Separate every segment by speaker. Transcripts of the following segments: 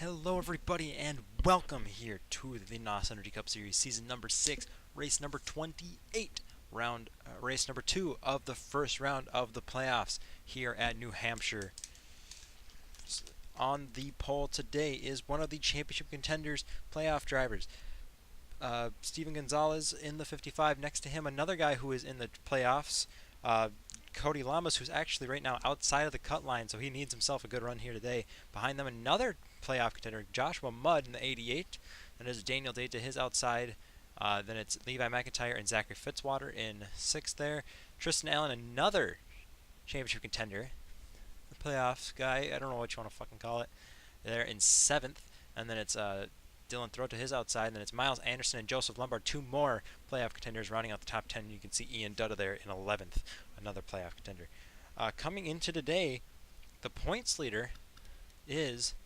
Speaker 1: Hello, everybody, and welcome here to the NOS Energy Cup Series, season number 6, race number 28, race number 2 of the first round of the playoffs here at New Hampshire. On the pole today is one of the championship contenders, playoff drivers, Steven Gonzalez in the 55. Next to him, another guy who is in the playoffs, Cody Lamas, who's actually right now outside of the cut line, so he needs himself a good run here today. Behind them, another playoff contender, Joshua Mudd in the 88. Then there's Daniel Day to his outside. Then it's Levi McIntyre and Zachary Fitzwater in 6th there. Tristan Allen, another championship contender, the playoffs guy, I don't know what you want to fucking call it, there in 7th. And then it's Dylan Throat to his outside. And then it's Miles Anderson and Joseph Lombard, two more playoff contenders rounding out the top 10. You can see Ian Dutta there in 11th, another playoff contender. Coming into today, the points leader is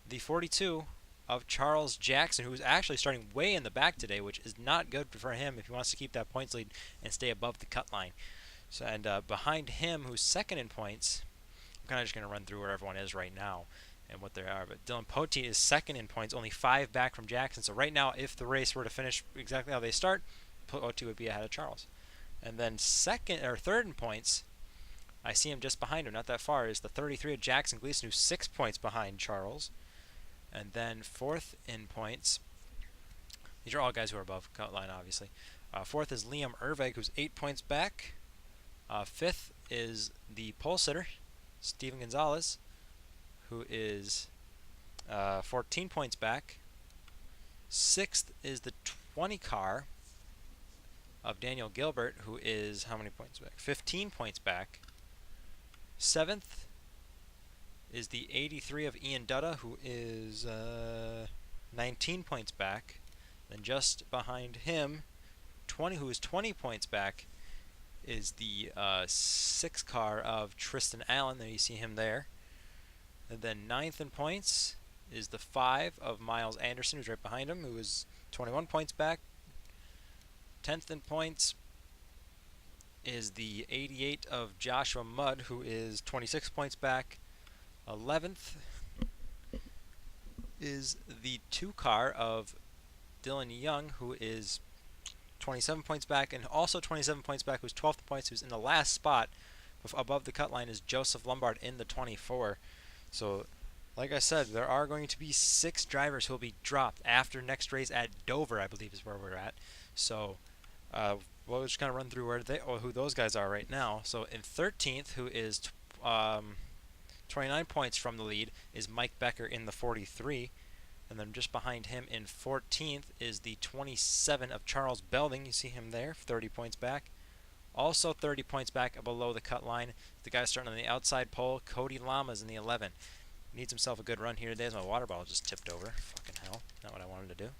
Speaker 1: the 42 of Charles Jackson, who is actually starting way in the back today, which is not good for him if he wants to keep that points lead and stay above the cut line. So, and behind him, who's second in points, I'm kind of just going to run through where everyone is right now and what they are. But Dylan Poteet is second in points, only 5 back from Jackson. So right now, if the race were to finish exactly how they start, Poteet would be ahead of Charles. And then third in points, I see him just behind him, not that far, is the 33 of Jackson Gleason, who's 6 points behind Charles. And then fourth in points, these are all guys who are above cut line, obviously. Fourth is Liam Erveg, who's 8 points back. Fifth is the pole sitter, Steven Gonzalez, who is 14 points back. Sixth is the 20 car of Daniel Gilbert, who is how many points back? 15 points back. Seventh is the 83 of Ian Dutta, who is 19 points back. Then just behind him, who is 20 points back, is the 6 car of Tristan Allen. There you see him there. And then ninth in points is the 5 of Miles Anderson, who's right behind him, who is 21 points back. 10th in points is the 88 of Joshua Mudd, who is 26 points back. 11th is the 2 car of Dylan Young, who is 27 points back, and also 27 points back, who's 12th points, who's in the last spot above the cut line, is Joseph Lombard in the 24. So, like I said, there are going to be 6 drivers who will be dropped after next race at Dover, I believe is where we're at. So, we'll just kind of run through who those guys are right now. So, in 13th, who is 29 points from the lead, is Mike Becker in the 43. And then just behind him in 14th is the 27 of Charles Belding. You see him there, 30 points back. Also 30 points back below the cut line, the guy starting on the outside pole, Cody Lamas in the 11. Needs himself a good run here today as my water bottle just tipped over. Fucking hell, not what I wanted to do.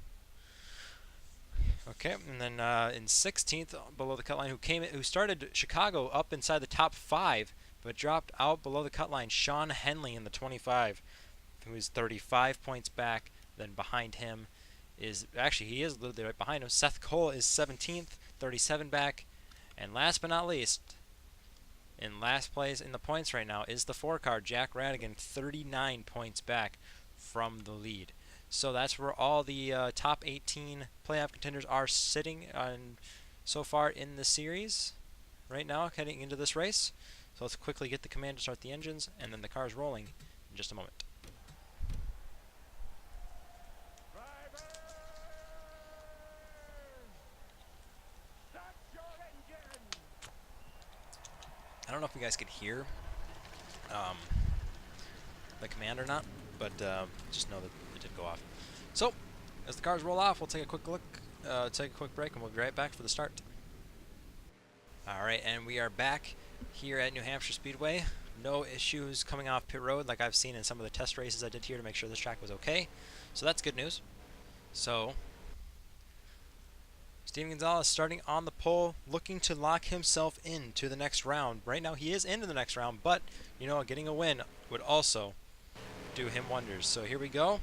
Speaker 1: Okay, and then in 16th, below the cut line, who started Chicago up inside the top 5, but dropped out below the cut line, Sean Henley in the 25, who is 35 points back. Then behind him is, actually he is literally right behind him, Seth Cole is 17th, 37 back. And last but not least, in last place in the points right now is the 4 car, Jack Radigan, 39 points back from the lead. So that's where all the top 18 playoff contenders are sitting so far in the series right now, heading into this race. So let's quickly get the command to start the engines, and then the car's rolling in just a moment. I don't know if you guys could hear the command or not, but just know that it did go off. So, as the cars roll off, we'll take a quick look, take a quick break, and we'll be right back for the start. Alright, and we are back here at New Hampshire Speedway. No issues coming off pit road like I've seen in some of the test races I did here to make sure this track was okay. So that's good news. So, Steven Gonzalez starting on the pole, looking to lock himself into the next round. Right now he is into the next round, but, you know, getting a win would also do him wonders. So here we go.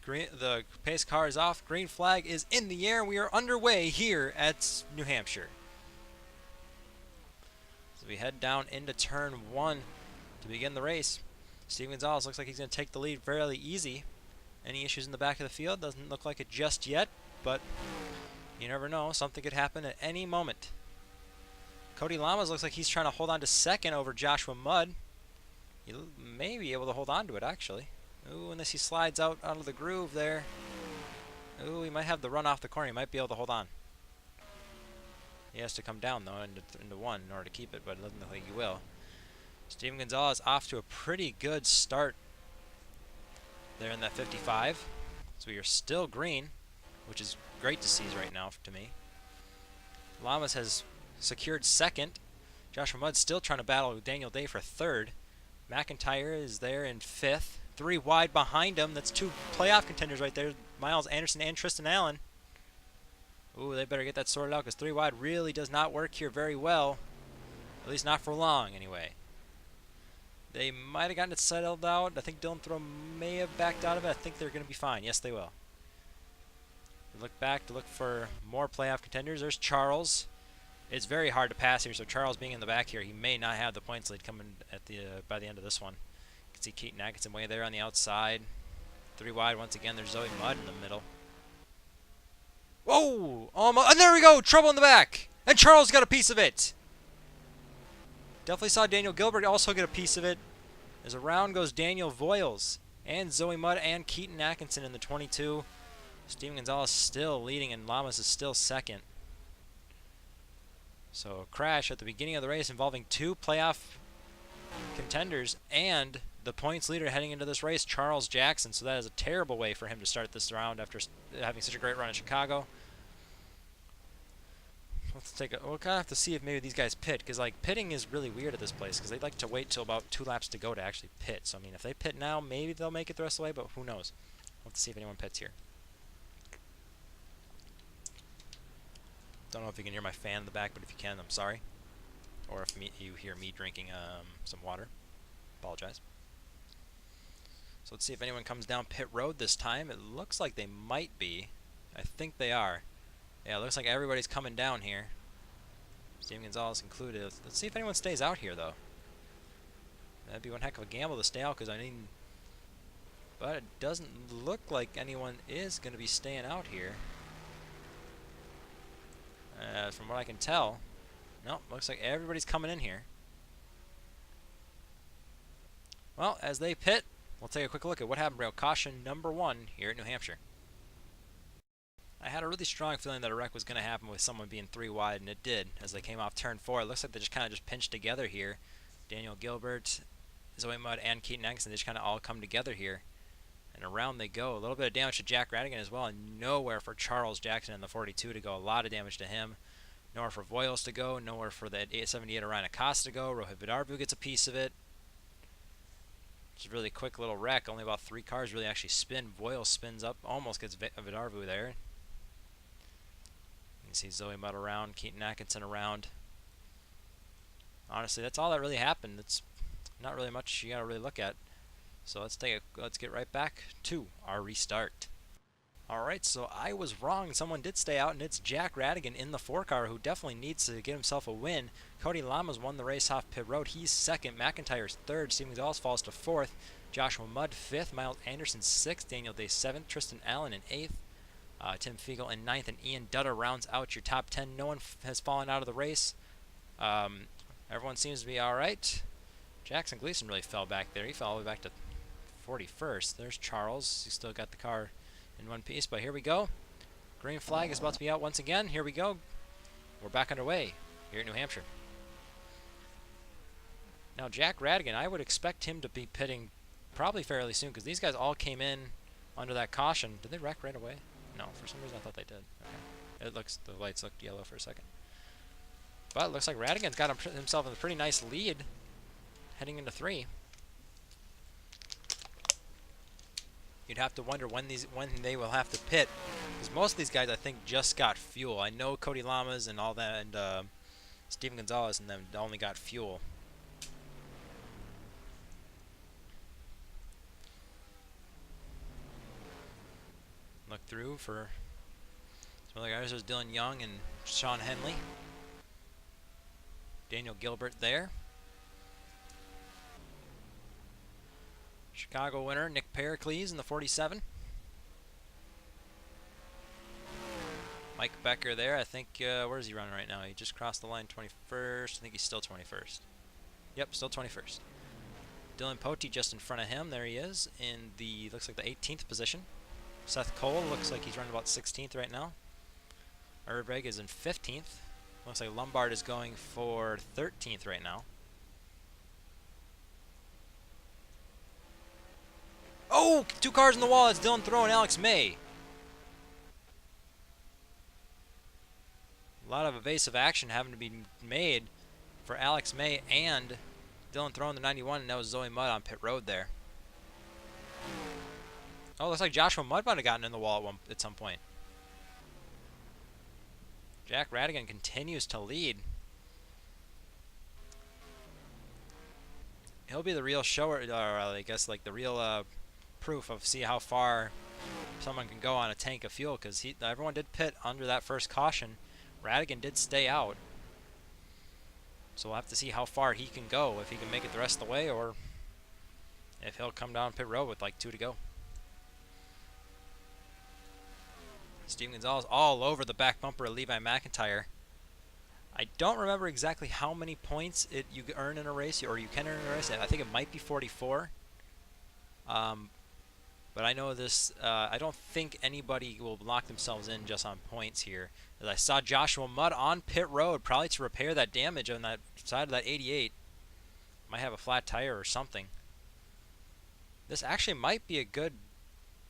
Speaker 1: The pace car is off. Green flag is in the air. We are underway here at New Hampshire. So we head down into turn 1 to begin the race. Steven Gonzalez looks like he's going to take the lead fairly easy. Any issues in the back of the field? Doesn't look like it just yet, but you never know. Something could happen at any moment. Cody Lamas looks like he's trying to hold on to second over Joshua Mudd. He may be able to hold on to it, actually. Ooh, unless he slides out of the groove there. Ooh, he might have the run off the corner. He might be able to hold on. He has to come down, though, into one in order to keep it, but it doesn't look like he will. Steven Gonzalez off to a pretty good start there in that 55. So we are still green, which is great to see right now to me. Lamas has secured second. Joshua Mudd still trying to battle Daniel Day for third. McIntyre is there in fifth. 3 wide behind him. That's 2 playoff contenders right there. Miles Anderson and Tristan Allen. Ooh, they better get that sorted out because 3 wide really does not work here very well. At least not for long, anyway. They might have gotten it settled out. I think Dylan Throw may have backed out of it. I think they're going to be fine. Yes, they will. We look back to look for more playoff contenders. There's Charles. It's very hard to pass here, so Charles being in the back here, he may not have the points lead coming at the by the end of this one. You can see Keaton Atkinson way there on the outside. 3 wide once again. There's Zoe Mudd in the middle. Whoa! Almost, and there we go! Trouble in the back! And Charles got a piece of it! Definitely saw Daniel Gilbert also get a piece of it. As around goes Daniel Voiles and Zoe Mudd and Keaton Atkinson in the 22. Steven Gonzalez still leading and Lamas is still second. So a crash at the beginning of the race involving 2 playoff contenders and the points leader heading into this race, Charles Jackson. So that is a terrible way for him to start this round after having such a great run in Chicago. We'll kind of have to see if maybe these guys pit, because like pitting is really weird at this place, because they like to wait till about 2 laps to go to actually pit. So I mean, if they pit now, maybe they'll make it the rest of the way, but who knows? We'll have to see if anyone pits here. Don't know if you can hear my fan in the back, but if you can, I'm sorry. Or if you hear me drinking some water, apologize. So let's see if anyone comes down pit road this time. It looks like they might be. I think they are. Yeah, it looks like everybody's coming down here. Steven Gonzalez included. Let's see if anyone stays out here, though. That'd be one heck of a gamble to stay out, because I mean... But it doesn't look like anyone is going to be staying out here. From what I can tell. Nope, looks like everybody's coming in here. Well, as they pit, we'll take a quick look at what happened. Rail caution number 1 here at New Hampshire. I had a really strong feeling that a wreck was going to happen with someone being 3 wide, and it did. As they came off turn 4, it looks like they just kind of pinched together here. Daniel Gilbert, Zoe Mudd, and Keaton Atkinson, they just kind of all come together here. And around they go. A little bit of damage to Jack Radigan as well, and nowhere for Charles Jackson in the 42 to go. A lot of damage to him. Nowhere for Voiles to go. Nowhere for the 878 Orion Acosta to go. Rohit Vidarvu gets a piece of it. It's a really quick little wreck. Only about 3 cars really actually spin. Voiles spins up, almost gets Vidarvu there. You can see Zoe Mudd around, Keaton Atkinson around. Honestly, that's all that really happened. It's not really much you gotta really look at. So let's get right back to our restart. Alright, so I was wrong. Someone did stay out, and it's Jack Radigan in the 4-car who definitely needs to get himself a win. Cody Lamas won the race off pit road. He's second. McIntyre's third. Steven Gonzalez falls to fourth. Joshua Mudd fifth. Miles Anderson sixth. Daniel Day seventh. Tristan Allen in eighth. Tim Fiegel in ninth. And Ian Dutta rounds out your top 10. No one has fallen out of the race. Everyone seems to be alright. Jackson Gleason really fell back there. He fell all the way back to 41st. There's Charles. He's still got the car in one piece, but here we go. Green flag is about to be out once again. Here we go. We're back underway here at New Hampshire. Now, Jack Radigan, I would expect him to be pitting probably fairly soon, because these guys all came in under that caution. Did they wreck right away? No, for some reason I thought they did. Okay. The lights looked yellow for a second. But it looks like Radigan's got himself in a pretty nice lead heading into 3. You'd have to wonder when they will have to pit, because most of these guys I think just got fuel. I know Cody Lamas and all that, and Steven Gonzalez and them only got fuel. Look through for some other guys. There's Dylan Young and Sean Henley. Daniel Gilbert there. Chicago winner Nick Pericles in the 47. Mike Becker there. I think, where is he running right now? He just crossed the line 21st. I think he's still 21st. Yep, still 21st. Dylan Potey just in front of him. There he is in the, looks like the 18th position. Seth Cole looks like he's running about 16th right now. Erdbreg is in 15th. Looks like Lombard is going for 13th right now. Oh, 2 cars in the wall. It's Dylan Thoreau and Alex May. A lot of evasive action having to be made for Alex May and Dylan Thoreau in the 91, and that was Zoe Mudd on pit road there. Oh, looks like Joshua Mudd might have gotten in the wall at some point. Jack Radigan continues to lead. He'll be the real shower, or I guess like the real proof of see how far someone can go on a tank of fuel, because everyone did pit under that first caution. Radigan did stay out. So we'll have to see how far he can go, if he can make it the rest of the way, or if he'll come down pit road with like 2 to go. Steven Gonzalez all over the back bumper of Levi McIntyre. I don't remember exactly how many points you earn in a race, or you can earn in a race. I think it might be 44. But I know this, I don't think anybody will lock themselves in just on points here. As I saw Joshua Mudd on pit road, probably to repair that damage on that side of that 88. Might have a flat tire or something. This actually might be a good,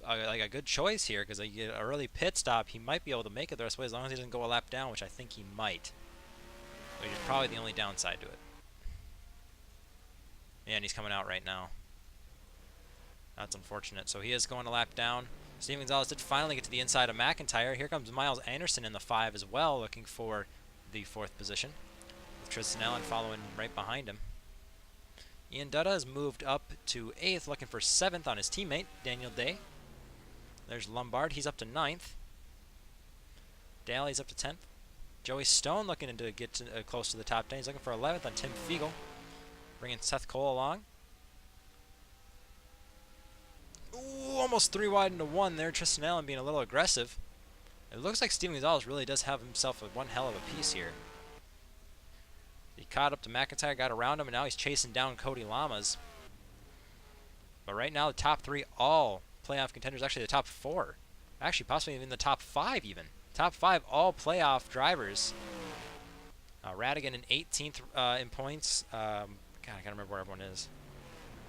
Speaker 1: like a good choice here, because you get an early pit stop. He might be able to make it the rest of the way as long as he doesn't go a lap down, which I think he might. Which is probably the only downside to it. Yeah, and he's coming out right now. That's unfortunate. So he is going a lap down. Steven Gonzalez did finally get to the inside of McIntyre. Here comes Miles Anderson in the 5 as well, looking for the 4th position, with Tristan Allen following right behind him. Ian Dutta has moved up to 8th, looking for 7th on his teammate, Daniel Day. There's Lombard. He's up to 9th. Daly's up to 10th. Joey Stone looking to get close to the top 10. He's looking for 11th on Tim Fiegel. Bringing Seth Cole along. Ooh, almost 3 wide into 1 there. Tristan Allen being a little aggressive. It looks like Steven Gonzalez really does have himself one hell of a piece here. He caught up to McIntyre, got around him, and now he's chasing down Cody Lamas. But right now the top 3 all playoff contenders, actually the top 4. Actually possibly even the top 5 even. Top 5 all playoff drivers. Radigan in 18th in points. God, I can't remember where everyone is.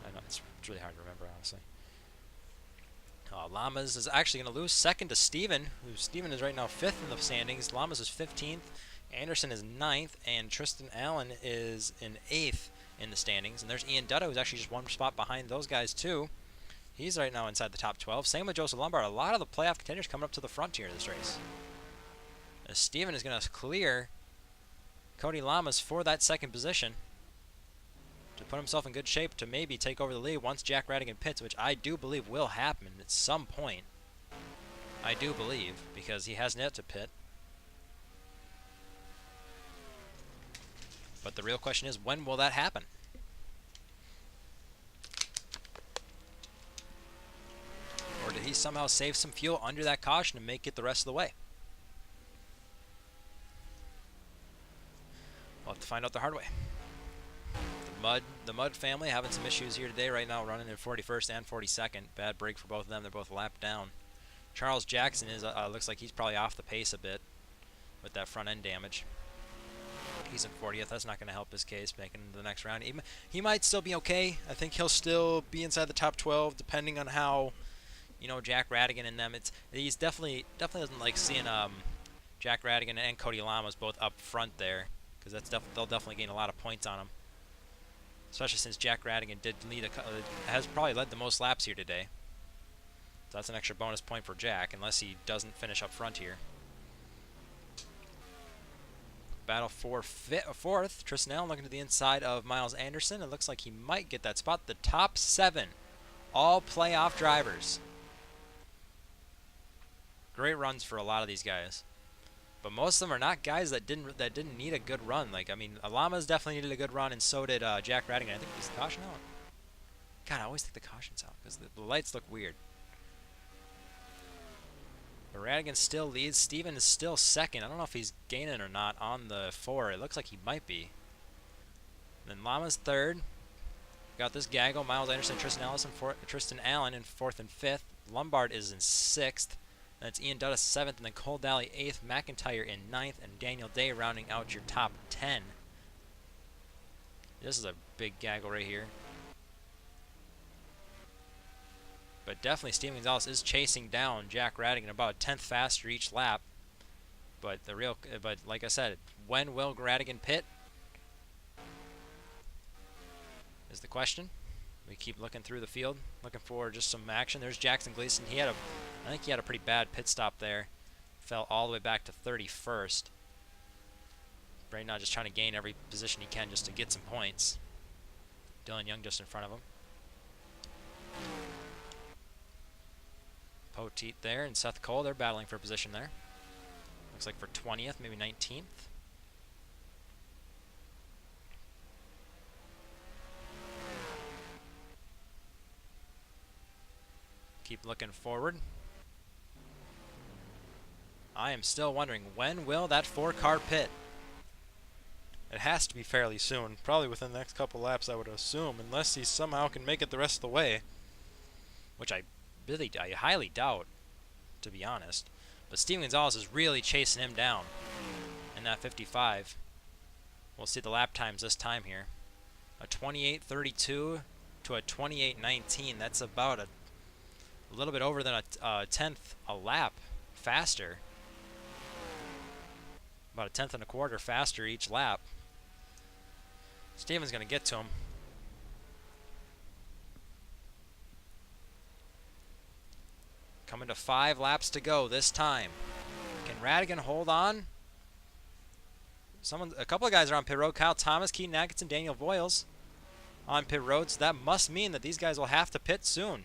Speaker 1: I know it's really hard to remember, honestly. Lamas is actually going to lose 2nd to Steven, who Steven is right now 5th in the standings. Lamas is 15th. Anderson is 9th, and Tristan Allen is in 8th in the standings. And there's Ian Dutta, who's actually just 1 spot behind those guys too. He's right now inside the top 12. Same with Joseph Lombard. A lot of the playoff contenders coming up to the front here of this race. As Steven is going to clear Cody Lamas for that 2nd position to put himself in good shape to maybe take over the lead once Jack Radigan pits, which I do believe will happen at some point. I do believe, because he hasn't yet to pit. But the real question is, when will that happen? Or did he somehow save some fuel under that caution and make it the rest of the way? We'll have to find out the hard way. The Mudd family having some issues here today right now, running in 41st and 42nd. Bad break for both of them. They're both lapped down. Charles Jackson is looks like he's probably off the pace a bit with that front end damage. He's in 40th. That's not going to help his case making the next round. He might still be okay. I think he'll still be inside the top 12, depending on how, you know, Jack Radigan and them. He's definitely doesn't like seeing Jack Radigan and Cody Lamas both up front there, because they'll definitely gain a lot of points on him. Especially since Jack Radigan did has probably led the most laps here today. So that's an extra bonus point for Jack, unless he doesn't finish up front here. Battle for 4th. Tristan Allen looking to the inside of Miles Anderson. It looks like he might get that spot. The top 7, all playoff drivers. Great runs for a lot of these guys. But most of them are not guys that didn't need a good run. Like, I mean, Lamas definitely needed a good run, and so did Jack Radigan. I think he's the caution out. God, I always think the caution's out because the lights look weird. But Radigan still leads. Steven is still second. I don't know if he's gaining or not on the 4. It looks like he might be. Then Llama's third. Got this gaggle. Miles Anderson, Tristan Allen in 4th and 5th. Lombard is in 6th. Then it's Ian Duddas 7th, and then Cole Daly 8th. McIntyre in 9th, and Daniel Day rounding out your top 10. This is a big gaggle right here. But definitely Steven Gonzalez is chasing down Jack Radigan about a 10th faster each lap. But like I said, when will Radigan pit is the question. We keep looking through the field, looking for just some action. There's Jackson Gleason. I think he had a pretty bad pit stop there. Fell all the way back to 31st. Right now just trying to gain every position he can just to get some points. Dylan Young just in front of him. Poteet there and Seth Cole, they're battling for position there. Looks like for 20th, maybe 19th. Keep looking forward. I am still wondering, when will that 4-car pit? It has to be fairly soon, probably within the next couple laps I would assume, unless he somehow can make it the rest of the way, which I highly doubt, to be honest. But Steven Gonzalez is really chasing him down in that 55. We'll see the lap times this time here. A 28:32 to a 28:19. That's about a little bit over than a 10th a lap faster. About a 10th and a quarter faster each lap. Steven's going to get to him. Coming to 5 laps to go this time. Can Radigan hold on? A couple of guys are on pit road. Kyle Thomas, Keaton Atkinson, Daniel Voiles on pit road. So that must mean that these guys will have to pit soon.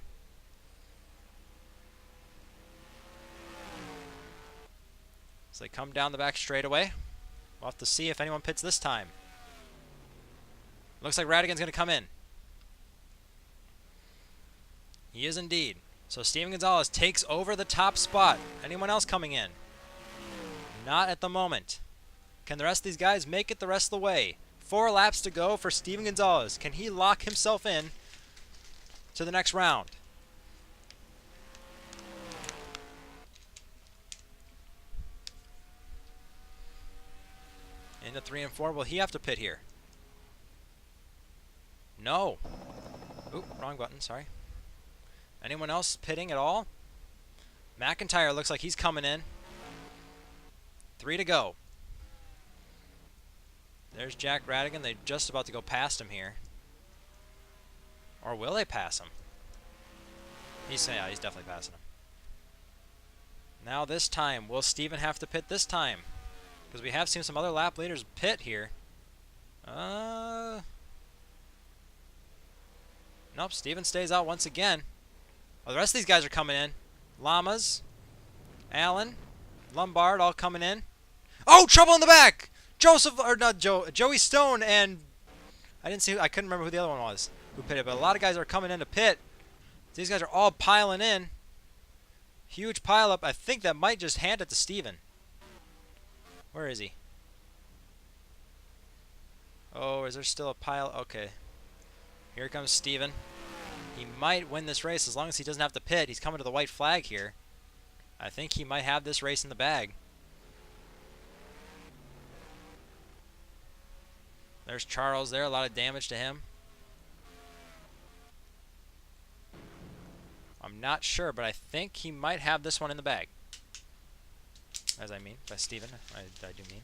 Speaker 1: So they come down the back straightaway. We'll have to see if anyone pits this time. Looks like Radigan's going to come in. He is indeed. So Steven Gonzalez takes over the top spot. Anyone else coming in? Not at the moment. Can the rest of these guys make it the rest of the way? 4 laps to go for Steven Gonzalez. Can he lock himself in to the next round? Into 3 and 4. Will he have to pit here? No. Oop, wrong button, sorry. Anyone else pitting at all? McIntyre looks like he's coming in. 3 to go. There's Jack Radigan. They're just about to go past him here. Or will they pass him? He's definitely passing him. Now this time, will Steven have to pit this time? Because we have seen some other lap leaders pit here. Nope, Steven stays out once again. Well, the rest of these guys are coming in. Lamas, Allen, Lombard all coming in. Oh, trouble in the back! Joey Stone and I couldn't remember who the other one was who pitted, but a lot of guys are coming in to pit. These guys are all piling in. Huge pile up. I think that might just hand it to Steven. Where is he? Oh, is there still a pile? Okay. Here comes Steven. He might win this race as long as he doesn't have to pit. He's coming to the white flag here. I think he might have this race in the bag. There's Charles there. A lot of damage to him. I'm not sure, but I think he might have this one in the bag. As I mean, by Steven, I do mean.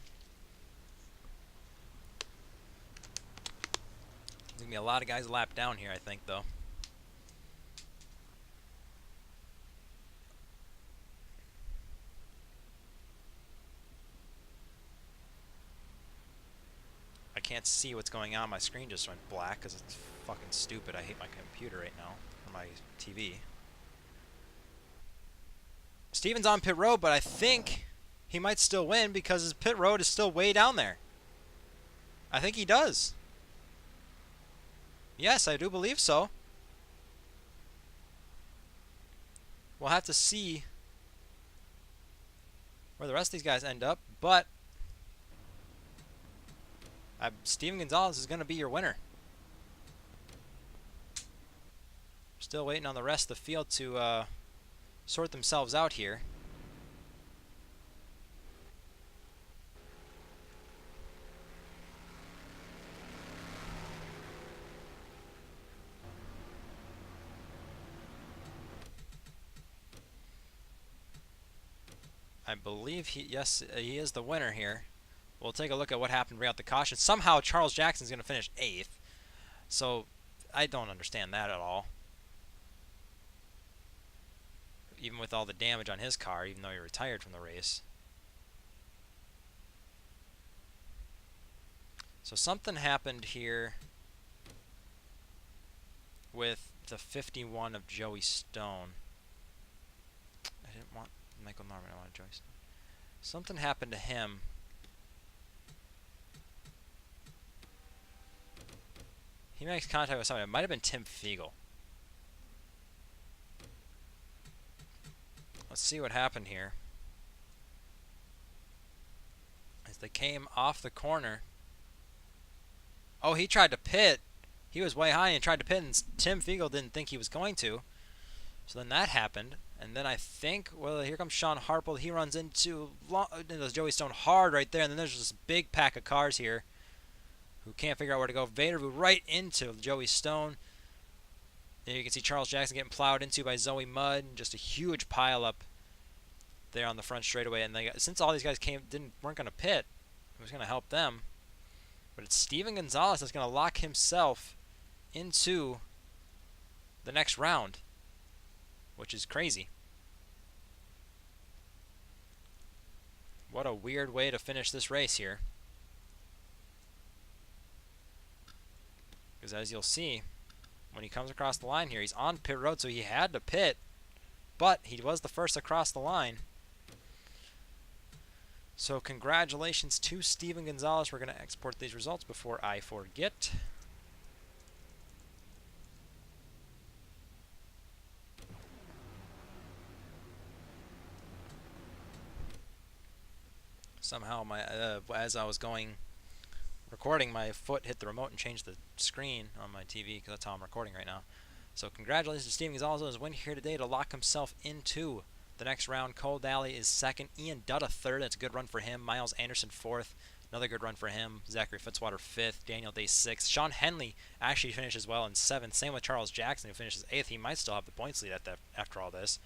Speaker 1: There's going to be a lot of guys lapped down here, I think, though. I can't see what's going on. My screen just went black because it's fucking stupid. I hate my computer right now, or my TV. Steven's on pit road, but I think he might still win because his pit road is still way down there. I think he does. Yes, I do believe so. We'll have to see where the rest of these guys end up, but Steven Gonzalez is going to be your winner. Still waiting on the rest of the field to sort themselves out here. I believe he is the winner here. We'll take a look at what happened right out the caution. Somehow Charles Jackson's going to finish 8th. So I don't understand that at all. Even with all the damage on his car, even though he retired from the race. So something happened here with the 51 of Joey Stone. I didn't want Michael Norman, I wanted Joey Stone. Something happened to him. He makes contact with somebody. It might have been Tim Fiegel. Let's see what happened here. As they came off the corner. Oh, he tried to pit. He was way high and tried to pit, and Tim Fiegel didn't think he was going to. So then that happened. And then I think, well, here comes Sean Harple. He runs into Joey Stone hard right there. And then there's this big pack of cars here who can't figure out where to go. Vadervu right into Joey Stone. There you can see Charles Jackson getting plowed into by Zoe Mudd. Just a huge pileup there on the front straightaway. And since all these guys weren't going to pit, it was going to help them. But it's Steven Gonzalez that's going to lock himself into the next round, which is crazy. What a weird way to finish this race here. Because as you'll see, when he comes across the line here, he's on pit road, so he had to pit, but he was the first across the line. So congratulations to Steven Gonzalez. We're going to export these results before I forget. Somehow, as I was recording, my foot hit the remote and changed the screen on my TV, because that's how I'm recording right now. So congratulations to Steven Gonzalez on his win here today to lock himself into the next round. Cole Daly is 2nd. Ian Dutta 3rd. That's a good run for him. Miles Anderson 4th. Another good run for him. Zachary Fitzwater 5th. Daniel Day 6th. Sean Henley actually finishes well in 7th. Same with Charles Jackson, who finishes 8th. He might still have the points lead after all this.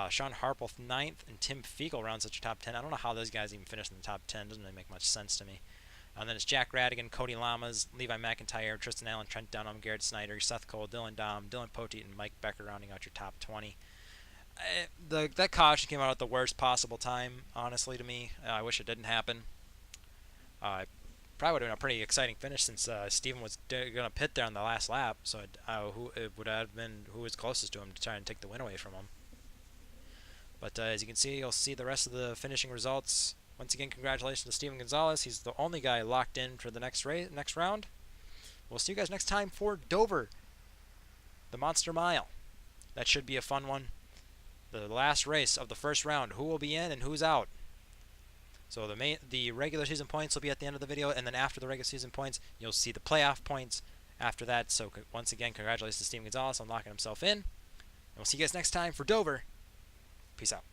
Speaker 1: Sean Harple 9th, and Tim Fiegel rounds such a top 10. I don't know how those guys even finished in the top 10. Doesn't really make much sense to me. And then it's Jack Radigan, Cody Lamas, Levi McIntyre, Tristan Allen, Trent Dunham, Garrett Snyder, Seth Cole, Dylan Dom, Dylan Poteet, and Mike Becker rounding out your top 20. That caution came out at the worst possible time, honestly, to me. I wish it didn't happen. Probably would have been a pretty exciting finish, since Steven was going to pit there on the last lap, so it would have been who was closest to him to try and take the win away from him. But as you can see, you'll see the rest of the finishing results. Once again, congratulations to Steven Gonzalez. He's the only guy locked in for the next round. We'll see you guys next time for Dover, the Monster Mile. That should be a fun one. The last race of the first round. Who will be in and who's out? So the regular season points will be at the end of the video, and then after the regular season points, you'll see the playoff points after that. So once again, congratulations to Steven Gonzalez on locking himself in. And we'll see you guys next time for Dover. Peace out.